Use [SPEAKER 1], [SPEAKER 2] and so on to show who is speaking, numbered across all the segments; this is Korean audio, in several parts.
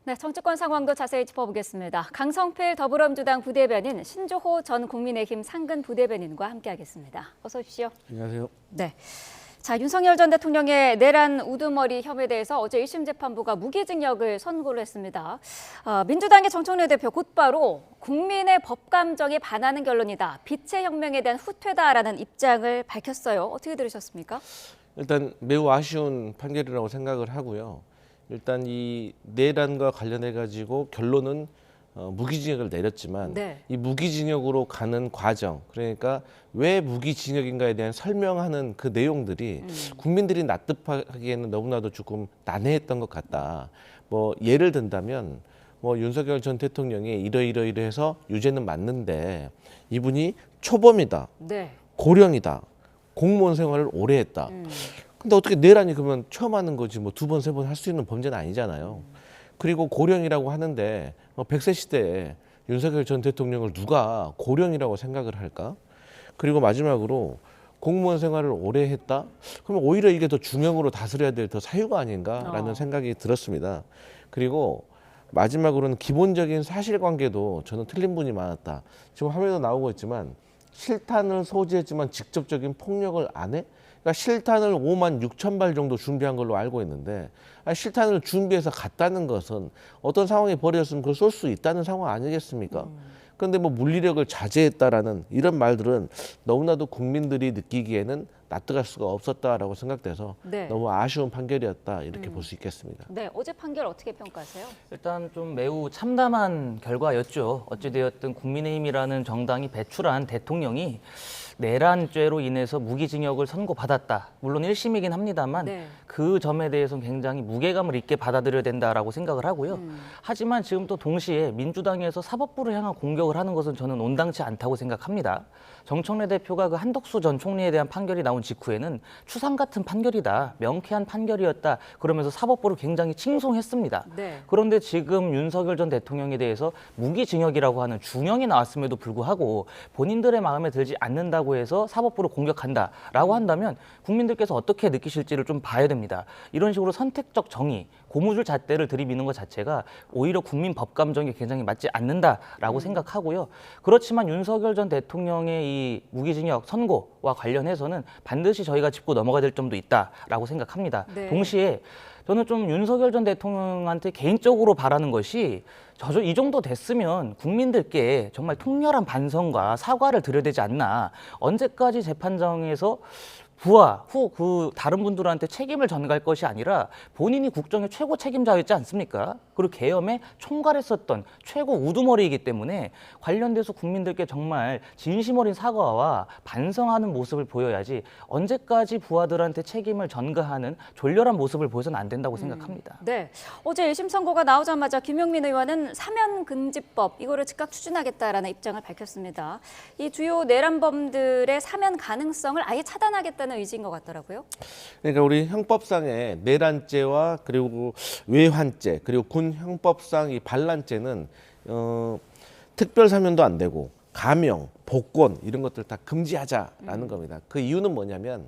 [SPEAKER 1] 네, 정치권 상황도 자세히 짚어보겠습니다. 강성필 더불어민주당 부대변인, 신조호 전 국민의힘 상근 부대변인과 함께하겠습니다. 어서 오십시오.
[SPEAKER 2] 안녕하세요.
[SPEAKER 1] 네. 자, 윤석열 전 대통령의 내란 우두머리 혐의에 대해서 어제 1심 재판부가 무기징역을 선고를 했습니다. 민주당의 정청래 대표 곧바로 국민의 법 감정에 반하는 결론이다. 빛의 혁명에 대한 후퇴다라는 입장을 밝혔어요. 어떻게 들으셨습니까?
[SPEAKER 2] 일단 매우 아쉬운 판결이라고 생각을 하고요. 일단 이 내란과 관련해 가지고 결론은 무기징역을 내렸지만
[SPEAKER 1] 네.
[SPEAKER 2] 이 무기징역으로 가는 과정, 그러니까 왜 무기징역인가에 대한 설명하는 그 내용들이 국민들이 납득하기에는 너무나도 조금 난해했던 것 같다. 뭐 예를 든다면 뭐 윤석열 전 대통령이 이러이러이러해서 유죄는 맞는데 이분이 초범이다,
[SPEAKER 1] 네.
[SPEAKER 2] 고령이다, 공무원 생활을 오래 했다. 근데 어떻게 내란이 그러면 처음 하는 거지 뭐 두 번, 세 번 할 수 있는 범죄는 아니잖아요. 그리고 고령이라고 하는데 100세 시대에 윤석열 전 대통령을 누가 고령이라고 생각을 할까? 그리고 마지막으로 공무원 생활을 오래 했다? 그러면 오히려 이게 더 중형으로 다스려야 될 더 사유가 아닌가라는 생각이 들었습니다. 그리고 마지막으로는 기본적인 사실관계도 저는 틀린 분이 많았다. 지금 화면에도 나오고 있지만 실탄을 소지했지만 직접적인 폭력을 안 해? 그러니까 실탄을 5만 6천 발 정도 준비한 걸로 알고 있는데 실탄을 준비해서 갔다는 것은 어떤 상황이 벌어졌으면 그걸 쏠 수 있다는 상황 아니겠습니까? 그런데 뭐 물리력을 자제했다라는 이런 말들은 너무나도 국민들이 느끼기에는 납득할 수가 없었다라고 생각돼서
[SPEAKER 1] 네.
[SPEAKER 2] 너무 아쉬운 판결이었다 이렇게 볼 수 있겠습니다.
[SPEAKER 1] 네, 어제 판결 어떻게 평가하세요?
[SPEAKER 3] 일단 좀 매우 참담한 결과였죠. 어찌되었든 국민의힘이라는 정당이 배출한 대통령이 내란죄로 인해서 무기징역을 선고받았다. 물론 1심이긴 합니다만
[SPEAKER 1] 네.
[SPEAKER 3] 그 점에 대해서는 굉장히 무게감을 있게 받아들여야 된다라고 생각을 하고요. 하지만 지금 또 동시에 민주당에서 사법부를 향한 공격을 하는 것은 저는 온당치 않다고 생각합니다. 정청래 대표가 그 한덕수 전 총리에 대한 판결이 나온 직후에는 추상 같은 판결이다, 명쾌한 판결이었다 그러면서 사법부를 굉장히 칭송했습니다.
[SPEAKER 1] 네.
[SPEAKER 3] 그런데 지금 윤석열 전 대통령에 대해서 무기징역이라고 하는 중형이 나왔음에도 불구하고 본인들의 마음에 들지 않는다고 해서 사법부를 공격한다라고 한다면 국민들께서 어떻게 느끼실지를 좀 봐야 됩니다. 이런 식으로 선택적 정의, 고무줄 잣대를 들이미는 것 자체가 오히려 국민 법 감정에 굉장히 맞지 않는다라고 생각하고요. 그렇지만 윤석열 전 대통령의 이 무기징역 선고와 관련해서는 반드시 저희가 짚고 넘어가야 될 점도 있다라고 생각합니다.
[SPEAKER 1] 네.
[SPEAKER 3] 동시에 저는 좀 윤석열 전 대통령한테 개인적으로 바라는 것이 이 정도 됐으면 국민들께 정말 통렬한 반성과 사과를 드려야 되지 않나. 언제까지 재판장에서 부하, 후, 다른 분들한테 책임을 전가할 것이 아니라 본인이 국정의 최고 책임자였지 않습니까? 그리고 계엄에 총괄했었던 최고 우두머리이기 때문에 관련돼서 국민들께 정말 진심 어린 사과와 반성하는 모습을 보여야지 언제까지 부하들한테 책임을 전가하는 졸렬한 모습을 보여서는 안 된다고 생각합니다.
[SPEAKER 1] 네, 어제 1심 선고가 나오자마자 김용민 의원은 사면금지법 이거를 즉각 추진하겠다라는 입장을 밝혔습니다. 이 주요 내란범들의 사면 가능성을 아예 차단하겠다는 의지인 것 같더라고요.
[SPEAKER 2] 그러니까 우리 형법상의 내란죄와 그리고 외환죄 그리고 군 형법상 이 반란죄는 특별 사면도 안 되고 감형, 복권 이런 것들 다 금지하자라는 겁니다. 그 이유는 뭐냐면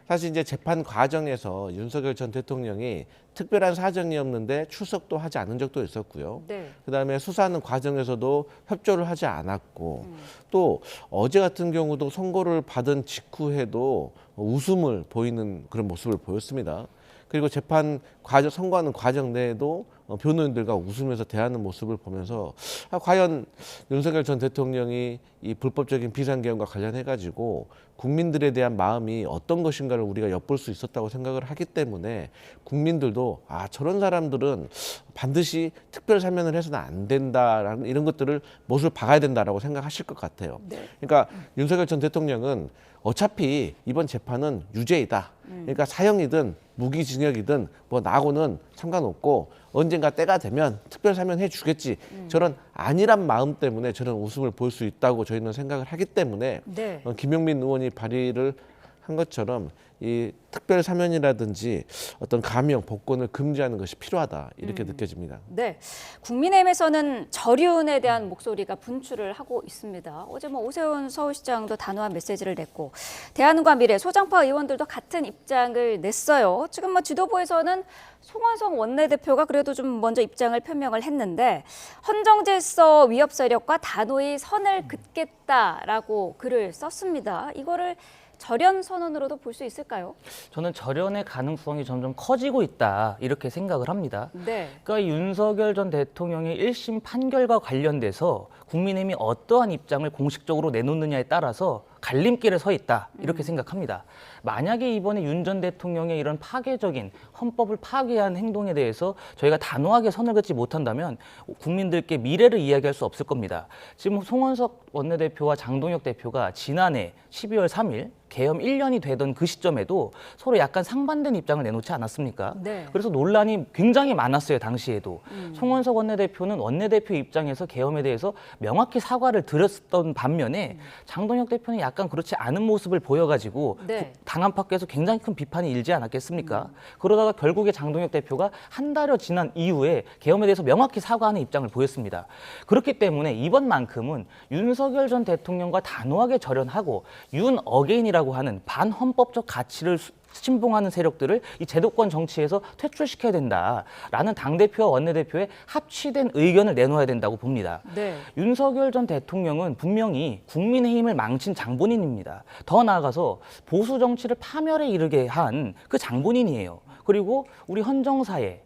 [SPEAKER 2] 사실 이제 재판 과정에서 윤석열 전 대통령이 특별한 사정이 없는데 출석도 하지 않은 적도 있었고요.
[SPEAKER 1] 네.
[SPEAKER 2] 그다음에 수사하는 과정에서도 협조를 하지 않았고 또 어제 같은 경우도 선고를 받은 직후에도 웃음을 보이는 그런 모습을 보였습니다. 그리고 재판 과정, 선고하는 과정 내에도 변호인들과 웃으면서 대하는 모습을 보면서 과연 윤석열 전 대통령이 이 불법적인 비상계엄과 관련해가지고 국민들에 대한 마음이 어떤 것인가를 우리가 엿볼 수 있었다고 생각을 하기 때문에 국민들도 저런 사람들은 반드시 특별 사면을 해서는 안 된다라는 이런 것들을 못을 박아야 된다라고 생각하실 것 같아요.
[SPEAKER 1] 네.
[SPEAKER 2] 그러니까 윤석열 전 대통령은 어차피 이번 재판은 유죄이다. 그러니까 사형이든 무기징역이든 뭐 나하고는 상관없고 언젠가 때가 되면 특별 사면해 주겠지. 저런 안일한 마음 때문에 저런 웃음을 볼 수 있다고 저희는 생각을 하기 때문에
[SPEAKER 1] 네.
[SPEAKER 2] 김용민 의원이 발의를 한 것처럼 이 특별 사면이라든지 어떤 감형, 복권을 금지하는 것이 필요하다 이렇게 느껴집니다.
[SPEAKER 1] 네, 국민의힘에서는 저륜에 대한 목소리가 분출을 하고 있습니다. 어제 오세훈 서울시장도 단호한 메시지를 냈고 대한과 미래, 소장파 의원들도 같은 입장을 냈어요. 지금 지도부에서는 송원석 원내대표가 그래도 좀 먼저 입장을 표명을 했는데 헌정질서 위협 세력과 단호히 선을 긋겠다라고 글을 썼습니다. 이거를 절연 선언으로도 볼 수 있을까요?
[SPEAKER 3] 저는 절연의 가능성이 점점 커지고 있다 이렇게 생각을 합니다.
[SPEAKER 1] 네.
[SPEAKER 3] 그러니까 이 윤석열 전 대통령의 1심 판결과 관련돼서 국민의힘이 어떠한 입장을 공식적으로 내놓느냐에 따라서 갈림길에 서 있다 이렇게 생각합니다. 만약에 이번에 윤 전 대통령의 이런 파괴적인 헌법을 파괴한 행동에 대해서 저희가 단호하게 선을 긋지 못한다면 국민들께 미래를 이야기할 수 없을 겁니다. 지금 송원석 원내대표와 장동혁 대표가 지난해 12월 3일 계엄 1년이 되던 그 시점에도 서로 약간 상반된 입장을 내놓지 않았습니까?
[SPEAKER 1] 네.
[SPEAKER 3] 그래서 논란이 굉장히 많았어요, 당시에도. 송원석 원내대표는 원내대표 입장에서 계엄에 대해서 명확히 사과를 드렸던 반면에 장동혁 대표는 약간 그렇지 않은 모습을 보여가지고
[SPEAKER 1] 네.
[SPEAKER 3] 당 안팎에서 굉장히 큰 비판이 일지 않았겠습니까? 그러다가 결국에 장동혁 대표가 한 달여 지난 이후에 계엄에 대해서 명확히 사과하는 입장을 보였습니다. 그렇기 때문에 이번만큼은 윤석열 전 대통령과 단호하게 절연하고 윤 어게인이라고 하는 반헌법적 가치를 신봉하는 세력들을 이 제도권 정치에서 퇴출시켜야 된다라는 당대표와 원내대표의 합치된 의견을 내놓아야 된다고 봅니다.
[SPEAKER 1] 네.
[SPEAKER 3] 윤석열 전 대통령은 분명히 국민의힘을 망친 장본인입니다. 더 나아가서 보수 정치를 파멸에 이르게 한 그 장본인이에요. 그리고 우리 헌정사에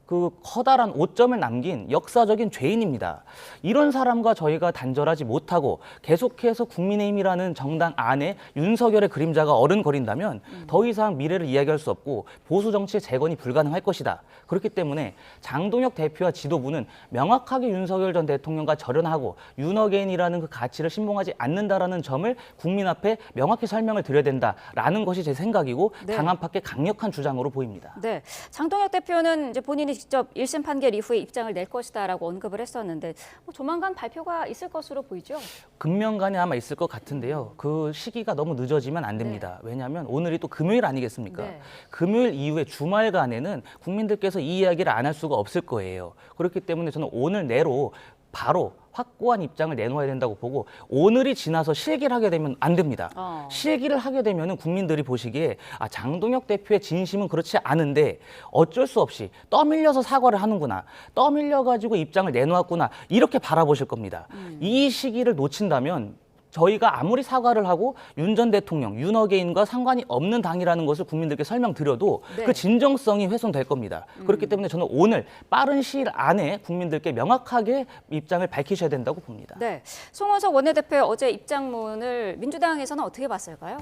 [SPEAKER 3] 그 커다란 오점을 남긴 역사적인 죄인입니다. 이런 사람과 저희가 단절하지 못하고 계속해서 국민의힘이라는 정당 안에 윤석열의 그림자가 어른거린다면 더 이상 미래를 이야기할 수 없고 보수 정치의 재건이 불가능할 것이다. 그렇기 때문에 장동혁 대표와 지도부는 명확하게 윤석열 전 대통령과 절연하고 윤어게인이라는 그 가치를 신봉하지 않는다라는 점을 국민 앞에 명확히 설명을 드려야 된다라는 것이 제 생각이고
[SPEAKER 1] 네.
[SPEAKER 3] 당 안팎의 강력한 주장으로 보입니다.
[SPEAKER 1] 네, 장동혁 대표는 이제 본인이 직접 1심 판결 이후에 입장을 낼 것이다라고 언급을 했었는데 조만간 발표가 있을 것으로 보이죠?
[SPEAKER 3] 금명간에 아마 있을 것 같은데요. 그 시기가 너무 늦어지면 안 됩니다. 왜냐하면 오늘이 또 금요일 아니겠습니까?
[SPEAKER 1] 네.
[SPEAKER 3] 금요일 이후에 주말간에는 국민들께서 이 이야기를 안 할 수가 없을 거예요. 그렇기 때문에 저는 오늘 내로 바로 확고한 입장을 내놓아야 된다고 보고 오늘이 지나서 실기를 하게 되면 안 됩니다. 실기를 하게 되면 국민들이 보시기에 장동혁 대표의 진심은 그렇지 않은데 어쩔 수 없이 떠밀려서 사과를 하는구나. 떠밀려가지고 입장을 내놓았구나. 이렇게 바라보실 겁니다. 이 시기를 놓친다면 저희가 아무리 사과를 하고 윤 전 대통령, 윤어게인과 상관이 없는 당이라는 것을 국민들께 설명드려도
[SPEAKER 1] 네.
[SPEAKER 3] 그 진정성이 훼손될 겁니다. 그렇기 때문에 저는 오늘 빠른 시일 안에 국민들께 명확하게 입장을 밝히셔야 된다고 봅니다.
[SPEAKER 1] 네, 송원석 원내대표의 어제 입장문을 민주당에서는 어떻게 봤을까요?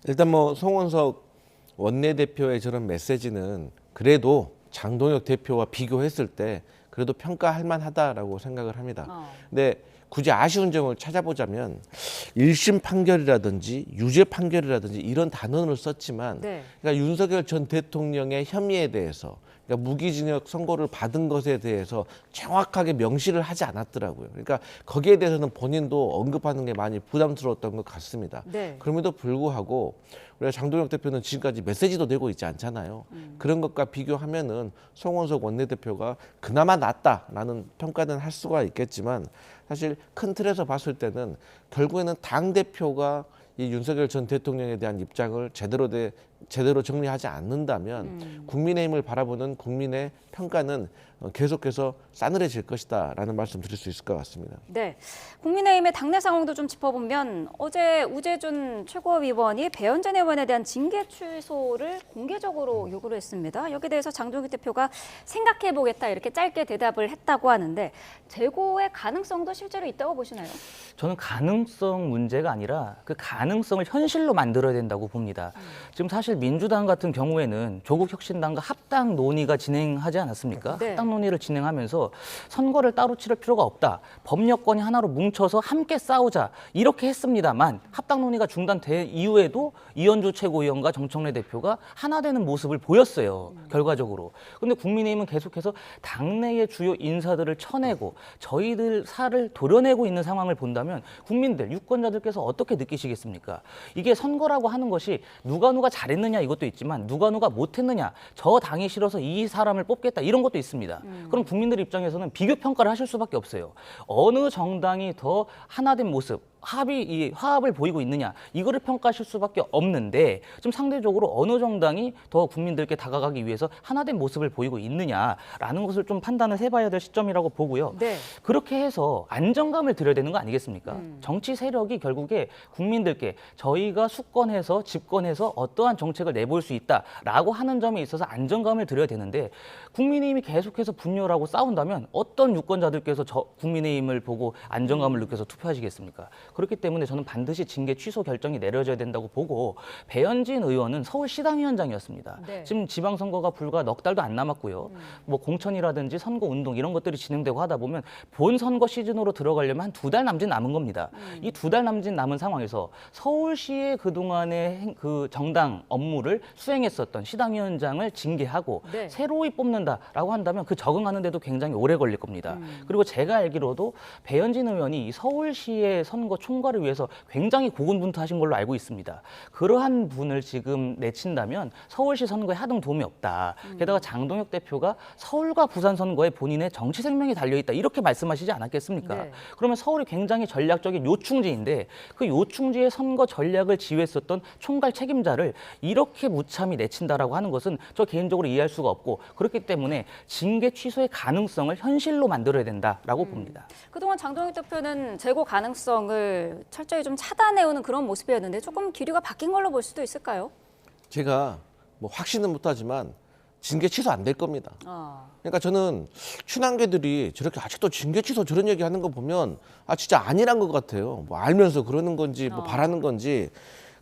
[SPEAKER 2] 일단 송원석 원내대표의 저런 메시지는 그래도 장동혁 대표와 비교했을 때 그래도 평가할 만하다라고 생각을 합니다. 근데 굳이 아쉬운 점을 찾아보자면 1심 판결이라든지 유죄 판결이라든지 이런 단어를 썼지만
[SPEAKER 1] 네.
[SPEAKER 2] 그러니까 윤석열 전 대통령의 혐의에 대해서 그러니까 무기징역 선고를 받은 것에 대해서 정확하게 명시를 하지 않았더라고요. 그러니까 거기에 대해서는 본인도 언급하는 게 많이 부담스러웠던 것 같습니다.
[SPEAKER 1] 네.
[SPEAKER 2] 그럼에도 불구하고 우리가 장동혁 대표는 지금까지 메시지도 내고 있지 않잖아요. 그런 것과 비교하면은 송원석 원내대표가 그나마 낫다라는 평가는 할 수가 있겠지만 사실 큰 틀에서 봤을 때는 결국에는 당 대표가 이 윤석열 전 대통령에 대한 입장을 제대로 정리하지 않는다면 국민의힘을 바라보는 국민의 평가는 계속해서 싸늘해질 것이다라는 말씀 드릴 수 있을 것 같습니다.
[SPEAKER 1] 네, 국민의힘의 당내 상황도 좀 짚어보면 어제 우재준 최고위원이 배현진 의원에 대한 징계 취소를 공개적으로 요구를 했습니다. 여기에 대해서 장동혁 대표가 생각해보겠다 이렇게 짧게 대답을 했다고 하는데 재고의 가능성도 실제로 있다고 보시나요?
[SPEAKER 3] 저는 가능성 문제가 아니라 그 가능성을 현실로 만들어야 된다고 봅니다. 지금 사실 사실 민주당 같은 경우에는 조국혁신당과 합당 논의가 진행하지 않았습니까?
[SPEAKER 1] 네.
[SPEAKER 3] 합당 논의를 진행하면서 선거를 따로 치를 필요가 없다. 법여권이 하나로 뭉쳐서 함께 싸우자. 이렇게 했습니다만 합당 논의가 중단된 이후에도 이현주 최고위원과 정청래 대표가 하나 되는 모습을 보였어요. 결과적으로. 근데 국민의힘은 계속해서 당내의 주요 인사들을 쳐내고 저희들 살을 도려내고 있는 상황을 본다면 국민들, 유권자들께서 어떻게 느끼시겠습니까? 이게 선거라고 하는 것이 누가 잘했느냐 이것도 있지만 누가 못했느냐, 저 당이 싫어서 이 사람을 뽑겠다 이런 것도 있습니다. 그럼 국민들 입장에서는 비교 평가를 하실 수밖에 없어요. 어느 정당이 더 하나된 모습, 화합을 보이고 있느냐 이거를 평가하실 수밖에 없는데 좀 상대적으로 어느 정당이 더 국민들께 다가가기 위해서 하나된 모습을 보이고 있느냐라는 것을 좀 판단을 해봐야 될 시점이라고 보고요.
[SPEAKER 1] 네.
[SPEAKER 3] 그렇게 해서 안정감을 드려야 되는 거 아니겠습니까? 정치 세력이 결국에 국민들께 저희가 수권해서 집권해서 어떠한 정책을 내볼 수 있다라고 하는 점에 있어서 안정감을 드려야 되는데 국민의힘이 계속해서 분열하고 싸운다면 어떤 유권자들께서 국민의힘을 보고 안정감을 느껴서 투표하시겠습니까? 그렇기 때문에 저는 반드시 징계 취소 결정이 내려져야 된다고 보고 배현진 의원은 서울시당위원장이었습니다.
[SPEAKER 1] 네.
[SPEAKER 3] 지금 지방선거가 불과 넉 달도 안 남았고요. 뭐 공천이라든지 선거운동 이런 것들이 진행되고 하다 보면 본 선거 시즌으로 들어가려면 한 2달 남짓 남은 겁니다. 이 2달 남짓 남은 상황에서 서울시의 그동안의 그 정당 업무를 수행했었던 시당위원장을 징계하고
[SPEAKER 1] 네.
[SPEAKER 3] 새로이 뽑는다라고 한다면 그 적응하는 데도 굉장히 오래 걸릴 겁니다. 그리고 제가 알기로도 배현진 의원이 이 서울시의 선거 총괄을 위해서 굉장히 고군분투하신 걸로 알고 있습니다. 그러한 분을 지금 내친다면 서울시 선거에 하등 도움이 없다. 게다가 장동혁 대표가 서울과 부산 선거에 본인의 정치 생명이 달려있다. 이렇게 말씀하시지 않았겠습니까?
[SPEAKER 1] 네.
[SPEAKER 3] 그러면 서울이 굉장히 전략적인 요충지인데 그 요충지의 선거 전략을 지휘했었던 총괄 책임자를 이렇게 무참히 내친다라고 하는 것은 저 개인적으로 이해할 수가 없고 그렇기 때문에 징계 취소의 가능성을 현실로 만들어야 된다라고 봅니다.
[SPEAKER 1] 그동안 장동혁 대표는 재고 가능성을 철저히 좀 차단해오는 그런 모습이었는데 조금 기류가 바뀐 걸로 볼 수도 있을까요?
[SPEAKER 2] 제가 뭐 확신은 못하지만 징계 취소 안 될 겁니다. 그러니까 저는 친한계들이 저렇게 아직도 징계 취소 저런 얘기하는 거 보면 진짜 아니란 것 같아요. 뭐 알면서 그러는 건지 뭐 바라는 건지.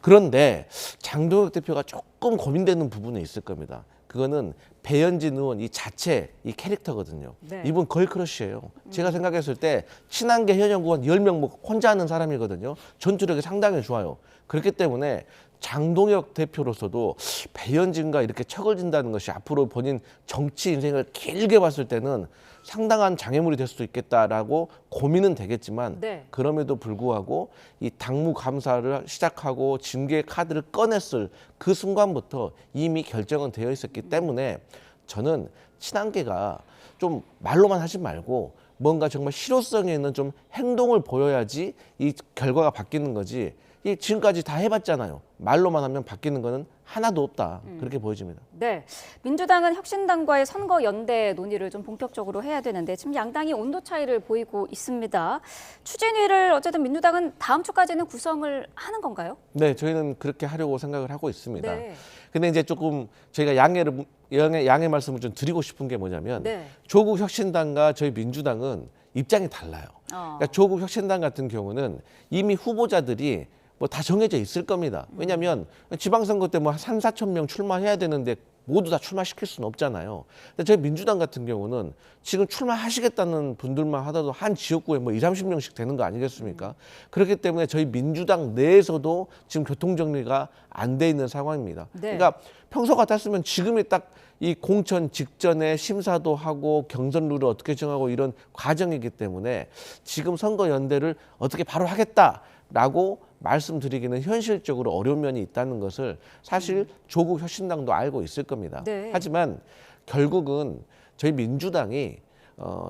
[SPEAKER 2] 그런데 장동혁 대표가 조금 고민되는 부분이 있을 겁니다. 그거는 배현진 의원 이 자체 이 캐릭터거든요.
[SPEAKER 1] 네.
[SPEAKER 2] 이분 걸크러쉬예요. 제가 생각했을 때 친한계 현역 의원 10명 뭐 혼자 하는 사람이거든요. 전투력이 상당히 좋아요. 그렇기 때문에 장동혁 대표로서도 배현진과 이렇게 척을 진다는 것이 앞으로 본인 정치 인생을 길게 봤을 때는 상당한 장애물이 될 수도 있겠다라고 고민은 되겠지만
[SPEAKER 1] 네.
[SPEAKER 2] 그럼에도 불구하고 이 당무 감사를 시작하고 징계 카드를 꺼냈을 그 순간부터 이미 결정은 되어 있었기 때문에 저는 친한계가 좀 말로만 하지 말고 뭔가 정말 실효성이 있는 좀 행동을 보여야지 이 결과가 바뀌는 거지. 이 지금까지 다 해봤잖아요. 말로만 하면 바뀌는 거는 하나도 없다. 그렇게 보여집니다.
[SPEAKER 1] 네, 민주당은 혁신당과의 선거 연대 논의를 좀 본격적으로 해야 되는데 지금 양당이 온도 차이를 보이고 있습니다. 추진위를 어쨌든 민주당은 다음 주까지는 구성을 하는 건가요?
[SPEAKER 2] 네, 저희는 그렇게 하려고 생각을 하고 있습니다.
[SPEAKER 1] 네.
[SPEAKER 2] 근데 이제 조금 저희가 양해 말씀을 좀 드리고 싶은 게 뭐냐면
[SPEAKER 1] 네.
[SPEAKER 2] 조국 혁신당과 저희 민주당은 입장이 달라요. 그러니까 조국 혁신당 같은 경우는 이미 후보자들이 뭐 다 정해져 있을 겁니다. 왜냐하면 지방선거 때 뭐 3, 4천 명 출마해야 되는데 모두 다 출마시킬 수는 없잖아요. 근데 저희 민주당 같은 경우는 지금 출마하시겠다는 분들만 하더라도 한 지역구에 뭐 2, 30명씩 되는 거 아니겠습니까? 그렇기 때문에 저희 민주당 내에서도 지금 교통정리가 안 돼 있는 상황입니다.
[SPEAKER 1] 네.
[SPEAKER 2] 그러니까 평소 같았으면 지금이 딱 이 공천 직전에 심사도 하고 경선 룰을 어떻게 정하고 이런 과정이기 때문에 지금 선거 연대를 어떻게 바로 하겠다라고 말씀드리기는 현실적으로 어려운 면이 있다는 것을 사실 조국 혁신당도 알고 있을 겁니다.
[SPEAKER 1] 네.
[SPEAKER 2] 하지만 결국은 저희 민주당이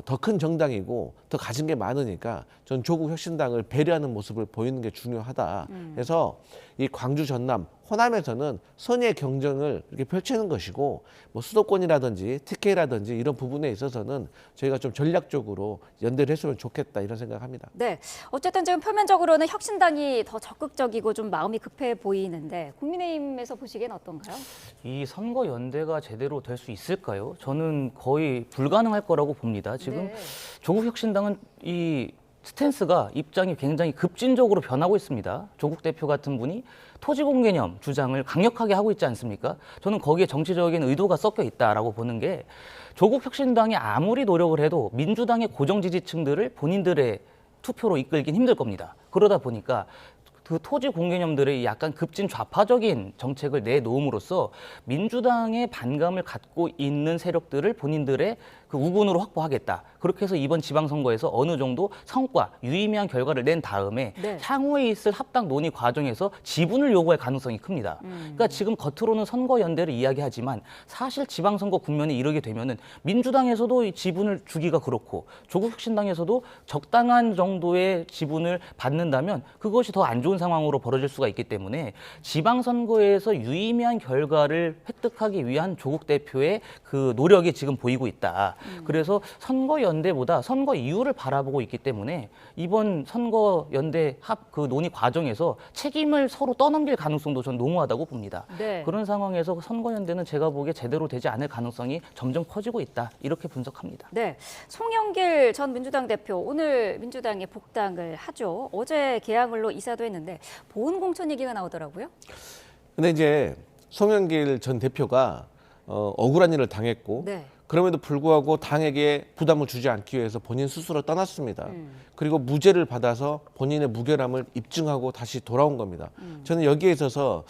[SPEAKER 2] 더 큰 정당이고 더 가진 게 많으니까 전 조국 혁신당을 배려하는 모습을 보이는 게 중요하다. 그래서 이 광주 전남 호남에서는 선의의 경쟁을 이렇게 펼치는 것이고 뭐 수도권이라든지 TK라든지 이런 부분에 있어서는 저희가 좀 전략적으로 연대를 했으면 좋겠다 이런 생각합니다.
[SPEAKER 1] 네, 어쨌든 지금 표면적으로는 혁신당이 더 적극적이고 좀 마음이 급해 보이는데 국민의힘에서 보시기엔 어떤가요?
[SPEAKER 3] 이 선거 연대가 제대로 될 수 있을까요? 저는 거의 불가능할 거라고 봅니다. 지금
[SPEAKER 1] 네.
[SPEAKER 3] 조국 혁신당은 이 스탠스가 입장이 굉장히 급진적으로 변하고 있습니다. 조국 대표 같은 분이 토지공 개념 주장을 강력하게 하고 있지 않습니까? 저는 거기에 정치적인 의도가 섞여 있다라고 보는 게 조국 혁신당이 아무리 노력을 해도 민주당의 고정 지지층들을 본인들의 투표로 이끌긴 힘들 겁니다. 그러다 보니까 그 토지 공개념들의 약간 급진 좌파적인 정책을 내놓음으로써 민주당의 반감을 갖고 있는 세력들을 본인들의 그 우군으로 확보하겠다. 그렇게 해서 이번 지방선거에서 어느 정도 성과, 유의미한 결과를 낸 다음에
[SPEAKER 1] 네.
[SPEAKER 3] 향후에 있을 합당 논의 과정에서 지분을 요구할 가능성이 큽니다. 그러니까 지금 겉으로는 선거연대를 이야기하지만 사실 지방선거 국면에 이르게 되면은 민주당에서도 이 지분을 주기가 그렇고 조국혁신당에서도 적당한 정도의 지분을 받는다면 그것이 더 안 좋은 상황으로 벌어질 수가 있기 때문에 지방선거에서 유의미한 결과를 획득하기 위한 조국 대표의 그 노력이 지금 보이고 있다. 그래서 선거연대보다 선거 이후를 바라보고 있기 때문에 이번 선거연대 그 논의 과정에서 책임을 서로 떠넘길 가능성도 전 농후하다고 봅니다.
[SPEAKER 1] 네.
[SPEAKER 3] 그런 상황에서 선거연대는 제가 보기에 제대로 되지 않을 가능성이 점점 커지고 있다. 이렇게 분석합니다.
[SPEAKER 1] 네, 송영길 전 민주당 대표 오늘 민주당에 복당을 하죠. 어제 개항을로 이사도 했는데 보훈 공천 얘기가 나오더라고요.
[SPEAKER 2] 근데 이제 송영길 전 대표가 억울한 일을 당했고
[SPEAKER 1] 네.
[SPEAKER 2] 그럼에도 불구하고 당에게 부담을 주지 않기 위해서 본인 스스로 떠났습니다. 그리고 무죄를 받아서 본인의 무결함을 입증하고 다시 돌아온 겁니다. 저는 여기에 있어서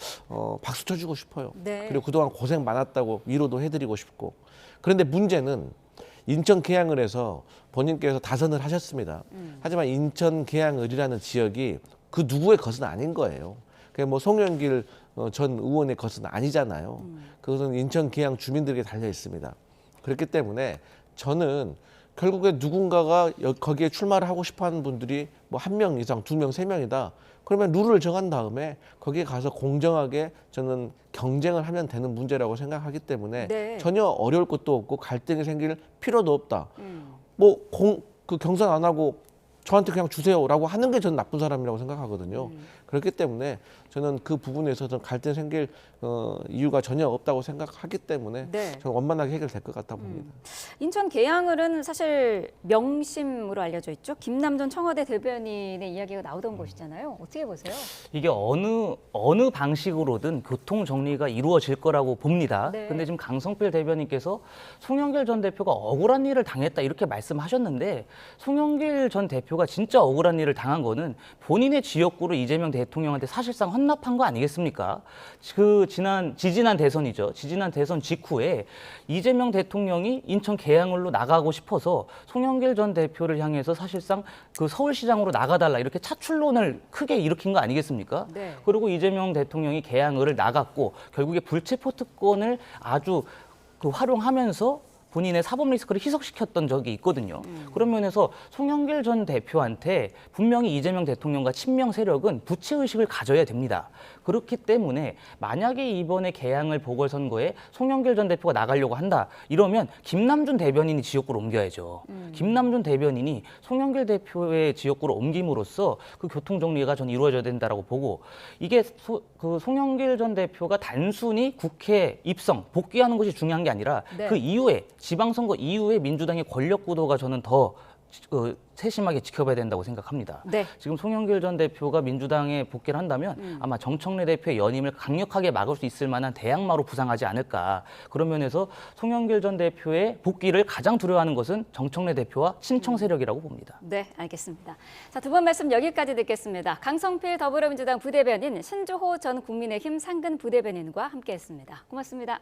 [SPEAKER 2] 박수 쳐주고 싶어요.
[SPEAKER 1] 네.
[SPEAKER 2] 그리고 그동안 고생 많았다고 위로도 해드리고 싶고. 그런데 문제는 인천 계양을 해서 본인께서 다선을 하셨습니다. 하지만 인천 계양을이라는 지역이 그 누구의 것은 아닌 거예요. 그게 뭐 송영길 전 의원의 것은 아니잖아요. 그것은 인천 계양 주민들에게 달려 있습니다. 그렇기 때문에 저는 결국에 누군가가 거기에 출마를 하고 싶어하는 분들이 뭐 1명 이상, 2명, 3명이다. 그러면 룰을 정한 다음에 거기에 가서 공정하게 저는 경쟁을 하면 되는 문제라고 생각하기 때문에
[SPEAKER 1] 네.
[SPEAKER 2] 전혀 어려울 것도 없고 갈등이 생길 필요도 없다. 그 경선 안 하고 저한테 그냥 주세요라고 하는 게 저는 나쁜 사람이라고 생각하거든요. 그렇기 때문에 저는 그 부분에 있어서 갈등 생길 이유가 전혀 없다고 생각하기 때문에
[SPEAKER 1] 네.
[SPEAKER 2] 저는 원만하게 해결될 것 같다고 봅니다.
[SPEAKER 1] 인천 계양을은 사실 명심으로 알려져 있죠. 김남전 청와대 대변인의 이야기가 나오던 곳이잖아요. 어떻게 보세요?
[SPEAKER 3] 이게 어느 방식으로든 교통 정리가 이루어질 거라고 봅니다.
[SPEAKER 1] 네.
[SPEAKER 3] 근데 지금 강성필 대변인께서 송영길 전 대표가 억울한 일을 당했다 이렇게 말씀하셨는데 송영길 전 대표가 진짜 억울한 일을 당한 거는 본인의 지역구를 이재명 대통령한테 사실상 헌납한 거 아니겠습니까? 그 지지난 대선이죠. 지지난 대선 직후에 이재명 대통령이 인천 계양을로 나가고 싶어서 송영길 전 대표를 향해서 사실상 그 서울시장으로 나가달라 이렇게 차출론을 크게 일으킨 거 아니겠습니까?
[SPEAKER 1] 네.
[SPEAKER 3] 그리고 이재명 대통령이 계양을을 나갔고 결국에 불체포 특권을 아주 활용하면서 본인의 사법 리스크를 희석시켰던 적이 있거든요. 그런 면에서 송영길 전 대표한테 분명히 이재명 대통령과 친명 세력은 부채의식을 가져야 됩니다. 그렇기 때문에 만약에 이번에 계양을 보궐선거에 송영길 전 대표가 나가려고 한다. 이러면 김남준 대변인이 지역구로 옮겨야죠. 김남준 대변인이 송영길 대표의 지역구로 옮김으로써 그 교통정리가 전 이루어져야 된다라고 보고 이게 그 송영길 전 대표가 단순히 국회 입성, 복귀하는 것이 중요한 게 아니라
[SPEAKER 1] 네.
[SPEAKER 3] 그 이후에 지방선거 이후에 민주당의 권력 구도가 저는 더 세심하게 지켜봐야 된다고 생각합니다.
[SPEAKER 1] 네.
[SPEAKER 3] 지금 송영길 전 대표가 민주당에 복귀를 한다면 아마 정청래 대표의 연임을 강력하게 막을 수 있을 만한 대항마로 부상하지 않을까. 그런 면에서 송영길 전 대표의 복귀를 가장 두려워하는 것은 정청래 대표와 친청 세력이라고 봅니다.
[SPEAKER 1] 네, 알겠습니다. 자, 두 번 말씀 여기까지 듣겠습니다. 강성필 더불어민주당 부대변인, 신주호 전 국민의힘 상근 부대변인과 함께했습니다. 고맙습니다.